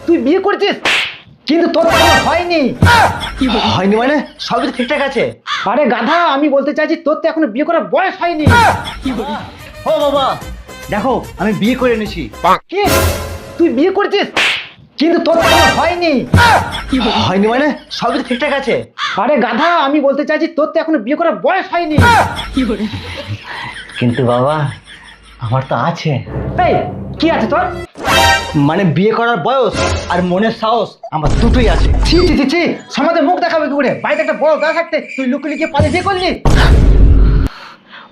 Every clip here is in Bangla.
তুই বিয়ে করেছিস কিন্তু তোর তো হয়নি। হয়নি মানে? সবই তো ঠিকঠাক আছে। আরে গাধা, আমি বলতে চাইছি তোর তো এখনো বিয়ে করার বয়স হয়নি। ও বাবা, দেখো আমি বিয়ে করে এনেছি। কি? তুই বিয়ে করেছিস কিন্তু তোর তো হয়নি। হয়নি মানে? সবই তো ঠিকঠাক আছে। আরে গাধা, আমি বলতে চাইছি তোর তো এখনো বিয়ে করার বয়স হয়নি। কিন্তু বাবা, আমার তো আছে। এই কি আছে তোর? মানে বিয়ে করার বয়স আর মনের সাহস আমার দুটোই আছে। ছি ছি ছি ছি, সমাজে মুখ দেখাবে কি করে? বাড়িতে একটা বড় দাদা থাকতে তুই লুকিয়ে লুকিয়ে পালিয়ে বিয়ে করলি।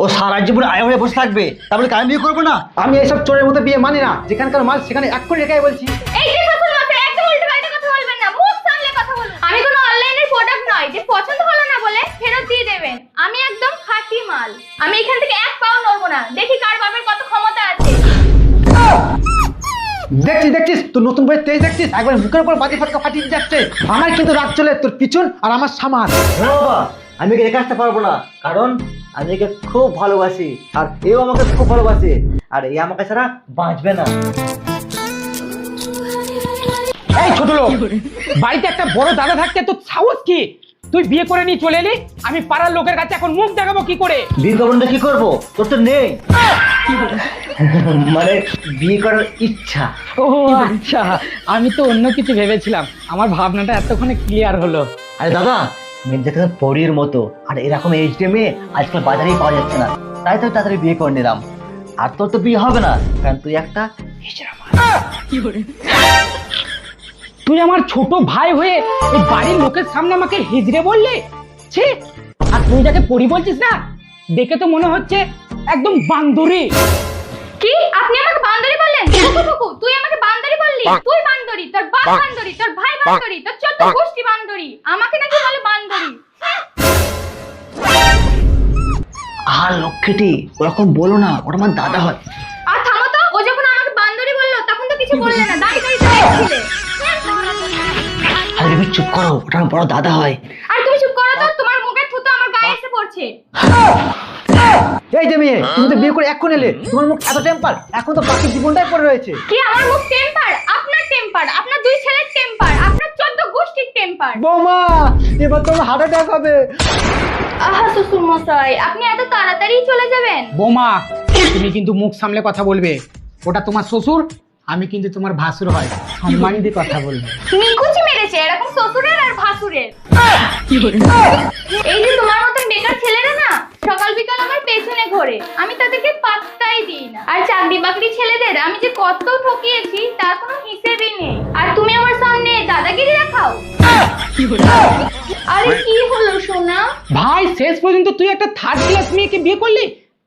ও সারা জীবন আয় হয়ে বসে থাকবে, তারপরে আমি বিয়ে করবো না? আমি এইসব চোরের মতো বিয়ে মানি না। যেখানকার মাল সেখানে এক করে রেখাই বলছি। এই যে শ্বশুর মশাই, একদম উল্টোপাল্টা কথা বলবেন না, মুখ সামলে কথা বলুন। আমি কোনো অনলাইনের প্রোডাক্ট নয় যে পছন্দ হলো না বলে ফেরত দিয়ে দেবেন। আমি একদম খাঁটি মাল। আমি এখান থেকে এক পাও নড়বো না, দেখি কার বাপের কত ক্ষমতা আছে। দেখছিস দেখছিস তোর নতুন বইয়ের তেজ দেখছিস, একবার মুখের উপর বাজি ফাটকা ফাটিয়ে যাচ্ছে। আমার কিন্তু রাত চলে তোর পিছন আর আমার সামার। বাবা, আমি একে রেখে আসতে পারবো না, কারণ আমি একে খুব ভালোবাসি আর এও আমাকে খুব ভালোবাসে, আর এ আমাকে ছাড়া বাঁচবে না। এই ছোট লোক, বাড়িতে একটা বড় দাদা থাকতে তোর সাহস কি? তুই বিয়ে করে নিয়ে চলে এলি, আমি পাড়ার লোকের কাছে এখন মুখ দেখাবো কি করে? বিয়ে করবো না কি করবো? তোর তো নেই। মানে বিয়ে করার ইচ্ছা। ও আচ্ছা, আমি তো অন্য কিছু ভেবেছিলাম। আমার ভাবনাটা এতক্ষণে ক্লিয়ার হলো। আরে দাদা, মেয়ে দেখতে পরীর মতো, আর এরকম এইচডি মেয়ে আজকাল বাজারেই পাওয়া যাচ্ছে না, তাই তো তাড়াতাড়ি বিয়ে করে নিলাম। আর তোর তো বিয়ে হবে না, কারণ তুই একটা হিজড়া মাল। তুই আমার ছোট ভাই হয়ে এই বাড়ির লোকের সামনে আমাকে হিজড়ে বললি? ছি! আর তুই যাকে পরি বলছিস না, দেখে তো মনে হচ্ছে একদম বান্দরি। কি? আপনি আমাকে বান্দরি বললেন? ফুকু, তুই আমাকে বান্দরি বললি? তুই বান্দরি, তোর বাপ বান্দরি, তোর ভাই বান্দরি, তোর 14 গোষ্ঠী বান্দরি। আমাকে নাকি বলে বান্দরি? আর লক্ষ্মীটি, ওরকম বলো না, ওটা আমার দাদা হয়। আর থামো তো, ও যখন আমাকে বান্দরি বললো তখন তো কিছু বললে না, দাঁড়িয়ে দাঁড়িয়ে দেখছিলে। আরে তুমি চুপ করো, ওটা আমার বড় দাদা হয়। আর তুমি চুপ করো তো, তোমার মুখের থুতু আমার গায়ে এসে পড়ছে। এই যে মেয়ে, তুমি তো বিয়ে করে এখন এলে, তোমার মুখ এত টেম্পার, এখন তো বাকি জীবনটাই পড়ে রয়েছে। কি আমার মুখ টেম্পার? আপনার টেম্পার, আপনার দুই ছেলের টেম্পার, আপনার 14 গোষ্ঠীর টেম্পার। বৌমা, এবার তোমার হার্ট অ্যাটাক হবে। আহা শ্বশুর মশাই, আপনি এত তাড়াতাড়ি চলে যাবেন? বৌমা, তুমি কিন্তু মুখ সামলে কথা বলবে। ওটা তোমার শ্বশুর, আমি কিন্তু তোমার ভাসুর হয়, সম্মান দিয়ে কথা বলবে। নিকুচি মেরেছে এরকম শ্বশুরের আর ভাসুরের। এই যে তোমার মতন বেকার ছেলেরা না সকাল বিকাল আমার পেছনে ঘোরে, আমি তাদেরকে পাত্তাই দিই না। আর চাকরি বাকরি ছেলেদের আমি যে কত ঠকিয়েছি তার কোনো হিসেবই নেই। আর তুমি আমার সামনে দাদাগিরি দেখাও। আরে কি হলো সোনা? ভাই, শেষ পর্যন্ত তুই একটা থার্ড ক্লাস মেয়েকে বিয়ে করলি।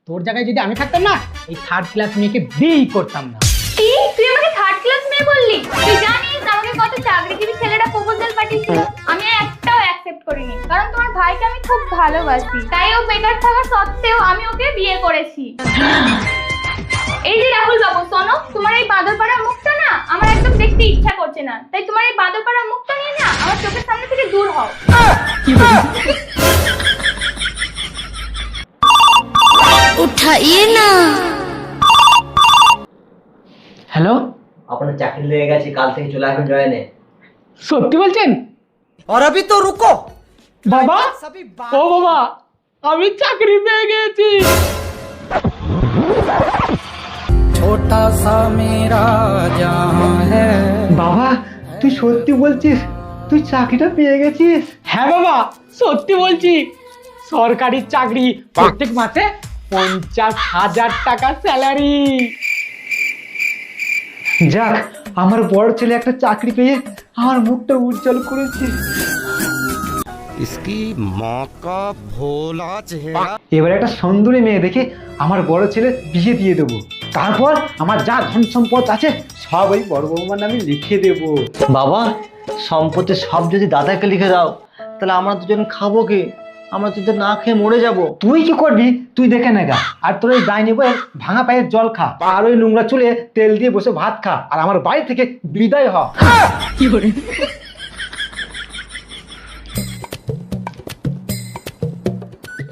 তোর জায়গায় যদি আমি থাকতাম না, এই থার্ড ক্লাস মেয়েকে বিয়েই করতাম না। কি? তুই আমাকে থার্ড ক্লাস মেয়ে বললি? তুই জানিস আমাকে কত চাকরিজীবী ছেলেরা প্রপোজাল পাঠিয়েছিল, আমি একটাও অ্যাকসেপ্ট করিনি, কারণ তোমার ভাইকে আমি খুব ভালোবাসি। তাই ও বেকার থাকা সত্ত্বেও আমি ওকে বিয়ে করেছি। এই যে রাহুল বাবু, শোনো, তোমার এই বাঁদরপাড়া মুখটা না আমার একদম দেখতে ইচ্ছা করছে না। তাই তোমার এই বাঁদরপাড়া মুখটা নিয়ে না আমার চোখের সামনে থেকে দূর হও। उठाइए ना। হ্যালো, আপনার চাকরি লেগে গেছে, কাল থেকে চলে আসবেন জয়েনে। সত্যি বলছেন? और अभी तो रुको, বাবা, सभी ও বাবা, আমি চাকরি পেয়ে গেছি। छोटा सा मेरा जहां है। বাবা, তুই সত্যি বলছিস? তুই চাকরিটা পেয়ে গেছিস? হ্যাঁ বাবা, সত্যি বলছি। সরকারি চাকরি, প্রত্যেক মাসে 50,000 টাকা স্যালারি। যাক, আমার বড় ছেলে একটা চাকরি পেয়ে আমার মুখটা উজ্জ্বল করেছে। इसकी माँ का भोला चेहरा। এবার একটা সুন্দরী মেয়ে দেখে আমার বড় ছেলে বিয়ে দিয়ে দেবো। তারপর আমার যা ধন সম্পদ আছে সব ওই বড় বৌমার নামে লিখে দেবো। বাবা, সম্পত্তি সব যদি দাদাকে লিখে দাও, তাহলে আমরা দুজন খাবো কি? আমরা দুজন না খেয়ে মরে যাব। তুই কি করবি? তুই দেখে নেগা। আর তোর ওই ডাইনি বইয়ের ভাঙা পায়ের জল খা, আর ওই নোংরা চুলে তেল দিয়ে বসে ভাত খা, আর আমার বাড়ি থেকে বিদায় হ।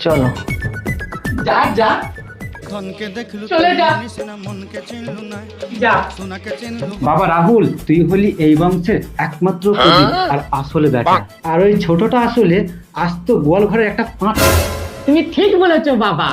চলো। যা যা। ধনকে দেখলু চলে যা। না মনকে চিনলু না যা। সোনাকে চিনলু বাবা রাহুল, তুই হলি এই বংশের একমাত্র প্রদীপ আর আসলে বেটা। আর ওই ছোটটা আসলে আস্ত গোয়াল ঘরের একটা পাঁচ। তুমি ঠিক বলেছো বাবা।